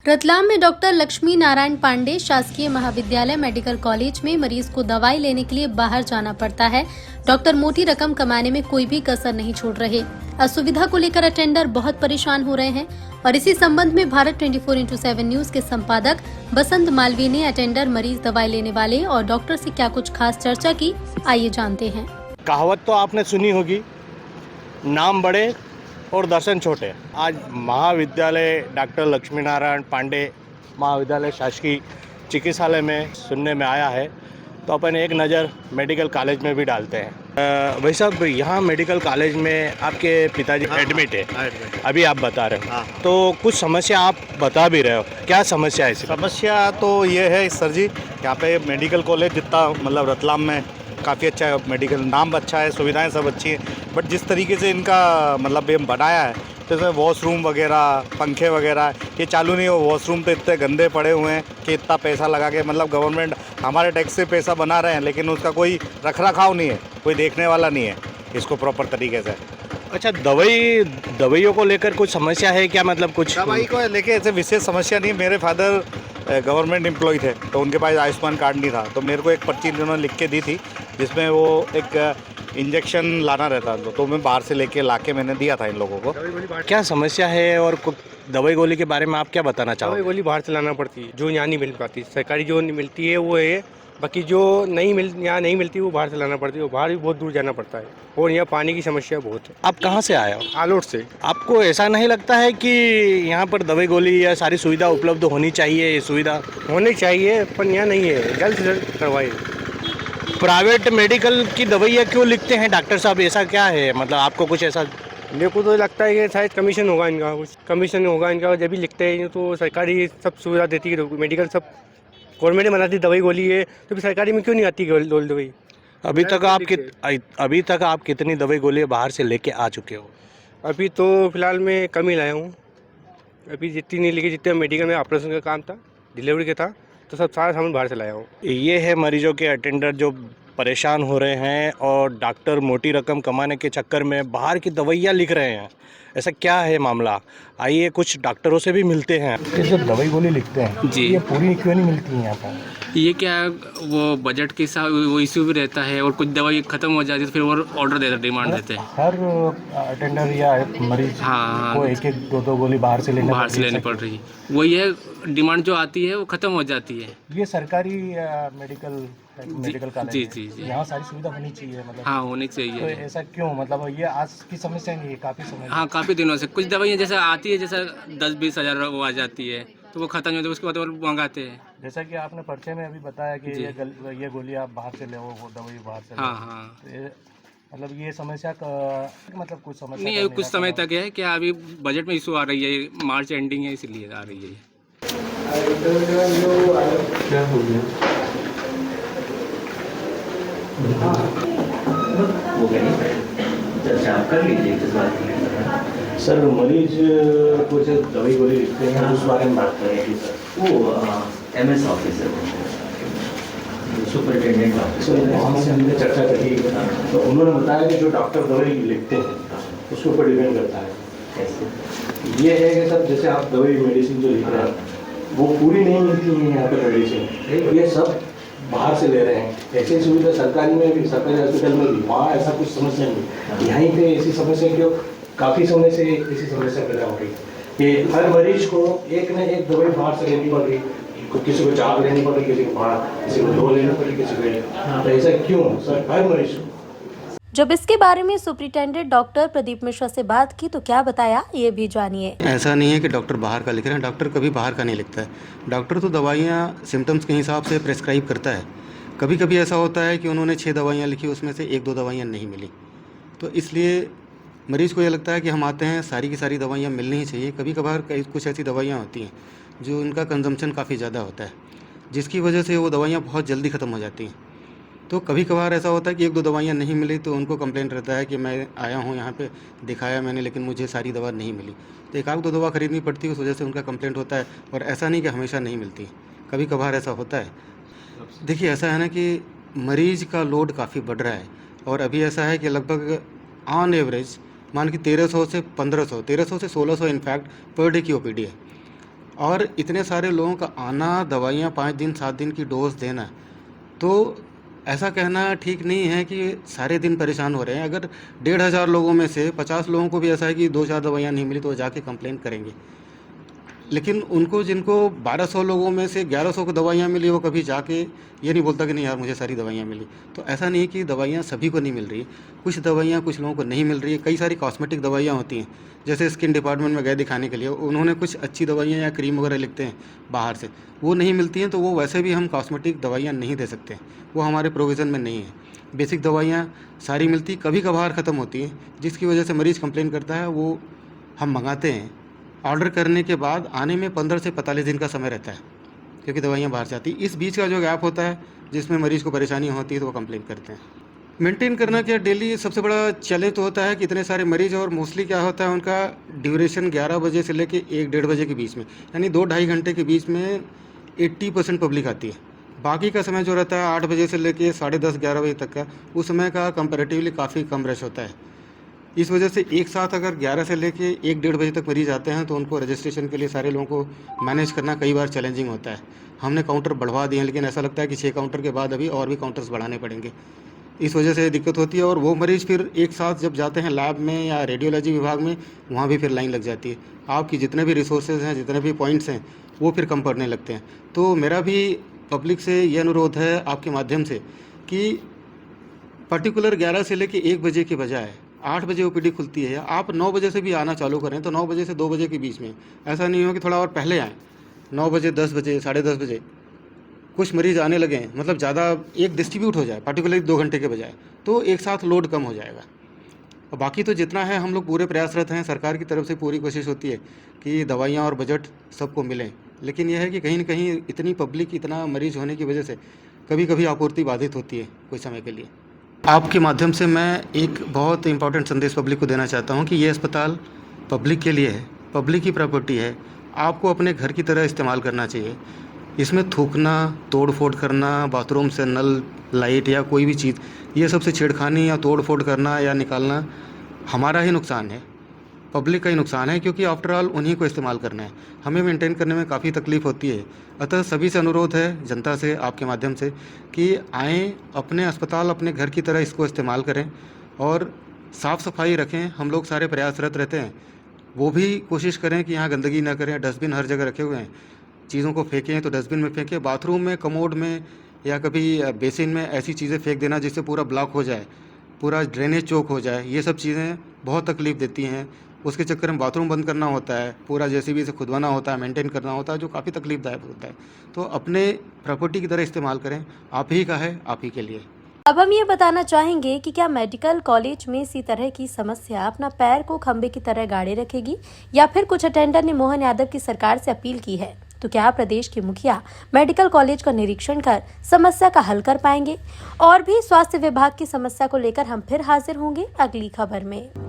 रतलाम में डॉक्टर लक्ष्मी नारायण पांडे शासकीय महाविद्यालय मेडिकल कॉलेज में मरीज को दवाई लेने के लिए बाहर जाना पड़ता है। डॉक्टर मोटी रकम कमाने में कोई भी कसर नहीं छोड़ रहे। असुविधा को लेकर अटेंडर बहुत परेशान हो रहे हैं और इसी संबंध में भारत 24x7 न्यूज के संपादक बसंत मालवीय ने अटेंडर, मरीज, दवाई लेने वाले और डॉक्टर से क्या कुछ खास चर्चा की, आइए जानते हैं। कहावत तो आपने सुनी होगी, नाम बड़े और दर्शन छोटे। आज महाविद्यालय डॉक्टर लक्ष्मी नारायण पांडे महाविद्यालय शासकीय चिकित्सालय में सुनने में आया है, तो अपन एक नज़र मेडिकल कॉलेज में भी डालते हैं। भाई साहब, यहाँ मेडिकल कॉलेज में आपके पिताजी एडमिट है, अभी आप बता रहे हो, तो कुछ समस्या आप बता भी रहे हो, क्या समस्या है? समस्या तो ये है सर जी, यहाँ पे मेडिकल कॉलेज जितना मतलब रतलाम में काफ़ी अच्छा है, मेडिकल नाम अच्छा है, सुविधाएं सब अच्छी हैं, बट जिस तरीके से इनका मतलब ये बनाया है, तो इसमें वॉशरूम वगैरह, पंखे वगैरह ये चालू नहीं हो। वॉशरूम तो इतने गंदे पड़े हुए हैं कि इतना पैसा लगा के मतलब गवर्नमेंट हमारे टैक्स से पैसा बना रहे हैं, लेकिन उसका कोई रख रखाव नहीं है, कोई देखने वाला नहीं है इसको प्रॉपर तरीके से। अच्छा, दवाइयों को लेकर कुछ समस्या है क्या? मतलब कुछ दवाई को लेके ऐसे विशेष समस्या नहीं। मेरे फादर गवर्नमेंट एम्प्लॉय थे, तो उनके पास आयुष्मान कार्ड नहीं था, तो मेरे को एक पर्ची उन्होंने लिख के दी थी जिसमें वो एक इंजेक्शन लाना रहता था, तो मैं बाहर से लाके मैंने दिया था इन लोगों को। क्या समस्या है और दवाई गोली के बारे में आप क्या बताना दवाई चाहोगे? गोली बाहर से लाना पड़ती है, जो यहाँ नहीं मिल पाती। सरकारी जो नहीं मिलती है वो है, बाकी जो यहाँ नहीं मिलती वो बाहर से लाना पड़ती है, वो बाहर भी बहुत दूर जाना पड़ता है। और यहाँ पानी की समस्या बहुत है। आप कहाँ से आए हो? आलोट से। आपको ऐसा नहीं लगता है कि यहाँ पर दवाई गोली या सारी सुविधा उपलब्ध होनी चाहिए? ये सुविधा होनी चाहिए पर यहाँ नहीं है, जल्द से जल्द करवाइए। प्राइवेट मेडिकल की दवाइयाँ क्यों लिखते हैं डॉक्टर साहब? ऐसा क्या है? मतलब आपको कुछ ऐसा? मेरे को तो लगता है कि शायद कमीशन होगा इनका, कुछ कमीशन होगा इनका। जब भी लिखते हैं तो सरकारी सब सुविधा देती है, मेडिकल सब गवर्नमेंट बनाती दवाई गोली है, तो फिर सरकारी में क्यों नहीं आती दवाई? अभी तक आप कितनी दवाई गोली बाहर से लेके आ चुके हो? अभी तो फिलहाल मैं कम ही लाया हूँ। अभी जितनी नहीं लेके, जितने मेडिकल में ऑपरेशन का काम था, डिलीवरी का था, तो सब सारा सामान बाहर से लाया हूँ। ये है मरीजों के अटेंडर जो परेशान हो रहे हैं और डॉक्टर मोटी रकम कमाने के चक्कर में बाहर की दवाइयाँ लिख रहे हैं। ऐसा क्या है मामला? आइए कुछ डॉक्टरों से भी मिलते हैं। ये जो दवाई गोली लिखते हैं जी, ये पूरी क्यों नहीं मिलती है यहाँ पर? ये क्या है, वो बजट के साथ वो इशू भी रहता है, और कुछ दवाई ख़त्म हो जाती है तो फिर वो ऑर्डर देते, डिमांड देते हैं। हर अटेंडर या मरीज हाँ, को एक दो गोली बाहर से लेनी पड़ रही है। वही है, डिमांड जो आती है वो ख़त्म हो जाती है। ये सरकारी मेडिकल कॉलेज जी है। जी जी, यहाँ सारी सुविधा होनी चाहिए, मतलब हाँ होनी तो चाहिए। ऐसा क्यों? मतलब ये आज की समस्या नहीं है, काफ़ी समय हाँ, काफ़ी दिनों से कुछ दवाइयाँ जैसे आती है, जैसे 10-20 हज़ार वो आ जाती है, तो वो ख़त्म हो जाती है, उसके बाद और मंगाते हैं। जैसा कि आपने पर्चे में अभी बताया कि ये गोली आप बाहर से ले, वो दवाई बाहर से हाँ हाँ, मतलब ये समस्या का मतलब कुछ समस्या नहीं, कुछ समय तक है क्या, अभी बजट में इशू आ रही है, मार्च एंडिंग है इसलिए आ रही है। क्या हो गया? वो चर्चा आप कर लीजिए किस बात की। सर, मरीज कुछ दवाई गोली लिखते हैं, उस बारे में बात करेंगे सर। वो MS ऑफिस है, सुपरिटेंडेंट ऑफिस। वहाँ से हमने चर्चा करी, तो उन्होंने बताया कि जो डॉक्टर दवाई लिखते हैं उसके ऊपर डिपेंड करता है। कैसे? ये है कि सर, जैसे आप दवाई मेडिसिन जो लिख रहे हैं वो पूरी नहीं मिलती है यहाँ पर मेडिसिन, ये सब बाहर से ले रहे हैं। ऐसी सुविधा सरकारी में भी, सरकारी हॉस्पिटल में भी, वहाँ ऐसा कुछ समस्या नहीं। यहीं पे ऐसी समस्या क्यों? काफ़ी समय से ऐसी समस्या पैदा हो रही है कि हर मरीज को एक न एक दवाई बाहर से लेनी पड़ रही, किसी को 4 लेनी पड़ रही, किसी को 5, किसी को 2 लेनी पड़ रही, किसी को 1। तो ऐसा क्यों सर, हर मरीज को? जब इसके बारे में सुपरिटेंडेंट डॉक्टर प्रदीप मिश्रा से बात की तो क्या बताया, ये भी जानिए। ऐसा नहीं है कि डॉक्टर बाहर का लिख रहे हैं, डॉक्टर कभी बाहर का नहीं लिखता है। डॉक्टर तो दवाइयाँ सिम्टम्स के हिसाब से प्रेस्क्राइब करता है। कभी कभी ऐसा होता है कि उन्होंने 6 दवाइयाँ लिखी, उसमें से 1-2 दवाइयाँ नहीं मिली, तो इसलिए मरीज़ को ये लगता है कि हम आते हैं, सारी की सारी दवाइयाँ मिलनी ही चाहिए। कभी कभार कुछ ऐसी दवाइयाँ होती हैं जो उनका कंजम्पशन काफ़ी ज़्यादा होता है, जिसकी वजह से वो दवाइयाँ बहुत जल्दी ख़त्म हो जाती हैं। तो कभी कभार ऐसा होता है कि 1-2 दवाइयाँ नहीं मिली, तो उनको कंप्लेंट रहता है कि मैं आया हूँ यहाँ पे, दिखाया मैंने, लेकिन मुझे सारी दवा नहीं मिली। तो 1-2 दवा खरीदनी पड़ती है, उस वजह से उनका कंप्लेंट होता है। और ऐसा नहीं कि हमेशा नहीं मिलती, कभी कभार ऐसा होता है। देखिए, ऐसा है ना कि मरीज़ का लोड काफ़ी बढ़ रहा है, और अभी ऐसा है कि लगभग ऑन एवरेज मान कि 1300 से 1500, 1300 से 1600 इनफैक्ट पर डे की OPD है। और इतने सारे लोगों का आना, दवाइयाँ 5 दिन 7 दिन की डोज देना, तो ऐसा कहना ठीक नहीं है कि सारे दिन परेशान हो रहे हैं। अगर 1,500 लोगों में से 50 लोगों को भी ऐसा है कि 2-4 दवाइयाँ नहीं मिली तो वो जाके कंप्लेन करेंगे, लेकिन उनको जिनको 1200 लोगों में से 1100 को दवाइयाँ मिली, वो कभी जाके ये नहीं बोलता कि नहीं यार मुझे सारी दवाइयाँ मिली। तो ऐसा नहीं है कि दवाइयाँ सभी को नहीं मिल रही है, कुछ दवाइयाँ कुछ लोगों को नहीं मिल रही है। कई सारी कॉस्मेटिक दवाइयाँ होती हैं, जैसे स्किन डिपार्टमेंट में गए दिखाने के लिए, उन्होंने कुछ अच्छी दवाइयाँ या क्रीम वगैरह लिखते हैं बाहर से, वो नहीं मिलती हैं, तो वो वैसे भी हम कॉस्मेटिक दवाइयाँ नहीं दे सकते, वो हमारे प्रोविज़न में नहीं है। बेसिक दवाइयाँ सारी मिलती, कभी कभार ख़त्म होती हैं, जिसकी वजह से मरीज़ कंप्लेन करता है, वो हम मंगाते हैं। ऑर्डर करने के बाद आने में 15 से 45 दिन का समय रहता है, क्योंकि दवाइयाँ बाहर से आती हैं। इस बीच का जो गैप होता है जिसमें मरीज़ को परेशानी होती है तो वो कंप्लेन करते हैं। मेंटेन करना क्या, डेली सबसे बड़ा चैलेंज तो होता है कि इतने सारे मरीज़, और मोस्टली क्या होता है उनका ड्यूरेशन 11 बजे से लेके 1-1:30 बजे के बीच में, यानी 2-2.5 घंटे के बीच में 80% पब्लिक आती है। बाकी का समय जो रहता है 8 बजे से लेके 10:30-11 बजे तक का, उस समय का कंपैरेटिवली काफ़ी कम रश होता है। इस वजह से एक साथ अगर 11 से लेके 1-1:30 बजे तक मरीज़ आते हैं तो उनको रजिस्ट्रेशन के लिए सारे लोगों को मैनेज करना कई बार चैलेंजिंग होता है। हमने काउंटर बढ़वा दिए हैं, लेकिन ऐसा लगता है कि 6 काउंटर के बाद अभी और भी काउंटर्स बढ़ाने पड़ेंगे। इस वजह से दिक्कत होती है, और वो मरीज़ फिर एक साथ जब जाते हैं लैब में या रेडियोलॉजी विभाग में, वहाँ भी फिर लाइन लग जाती है। आपकी जितने भी रिसोर्सेज हैं, जितने भी पॉइंट्स हैं, वो फिर कम पड़ने लगते हैं। तो मेरा भी पब्लिक से ये अनुरोध है आपके माध्यम से कि पर्टिकुलर 11 से लेके 1 बजे के बजाय 8 बजे ओपीडी खुलती है, आप 9 बजे से भी आना चालू करें, तो 9 बजे से 2 बजे के बीच में, ऐसा नहीं हो कि थोड़ा और पहले आएँ, 9 बजे, 10 बजे, 10:30 बजे कुछ मरीज़ आने लगे हैं, मतलब ज़्यादा एक डिस्ट्रीब्यूट हो जाए, पर्टिकुलरली 2 घंटे के बजाय, तो एक साथ लोड कम हो जाएगा। और बाकी तो जितना है हम लोग पूरे प्रयासरत हैं, सरकार की तरफ से पूरी कोशिश होती है कि दवाइयाँ और बजट सबको मिलें, लेकिन यह है कि कहीं न कहीं इतनी पब्लिक, इतना मरीज़ होने की वजह से कभी कभी आपूर्ति बाधित होती है कुछ समय के लिए। आपके माध्यम से मैं एक बहुत इंपॉर्टेंट संदेश पब्लिक को देना चाहता हूँ कि ये अस्पताल पब्लिक के लिए है, पब्लिक की प्रॉपर्टी है, आपको अपने घर की तरह इस्तेमाल करना चाहिए। इसमें थूकना, तोड़ फोड़ करना, बाथरूम से नल, लाइट या कोई भी चीज़, ये सबसे छेड़खानी या तोड़ फोड़ करना या निकालना हमारा ही नुकसान है, पब्लिक का ही नुकसान है, क्योंकि आफ्टर ऑल उन्हीं को इस्तेमाल करना है, हमें मेंटेन करने में काफ़ी तकलीफ़ होती है। अतः सभी से अनुरोध है, जनता से, आपके माध्यम से, कि आएँ, अपने अस्पताल अपने घर की तरह इसको इस्तेमाल करें और साफ़ सफाई रखें। हम लोग सारे प्रयासरत रहते हैं, वो भी कोशिश करें कि यहाँ गंदगी ना करें। डस्टबिन हर जगह रखे हुए हैं, चीज़ों को फेंकें तो डस्टबिन में फेंकें, बाथरूम में, कमोड में या कभी बेसिन में ऐसी चीज़ें फेंक देना जिससे पूरा ब्लॉक हो जाए, पूरा ड्रेनेज चौक हो जाए, ये सब चीज़ें बहुत तकलीफ़ देती हैं। उसके चक्कर में बाथरूम बंद करना होता है, पूरा जेसीबी से खुदवाना होता है, मेंटेन करना होता है, जो काफ़ी तकलीफ़दायक होता है। तो अपने प्रॉपर्टी की तरह इस्तेमाल करें, आप ही का है, आप ही के लिए। अब हम ये बताना चाहेंगे कि क्या मेडिकल कॉलेज में इसी तरह की समस्या अपना पैर को खंबे की तरह गाड़े रखेगी, या फिर कुछ अटेंडर ने मोहन यादव की सरकार से अपील की है? तो क्या प्रदेश के मुखिया मेडिकल कॉलेज का निरीक्षण कर समस्या का हल कर पाएंगे? और भी स्वास्थ्य विभाग की समस्या को लेकर हम फिर हाजिर होंगे अगली खबर में।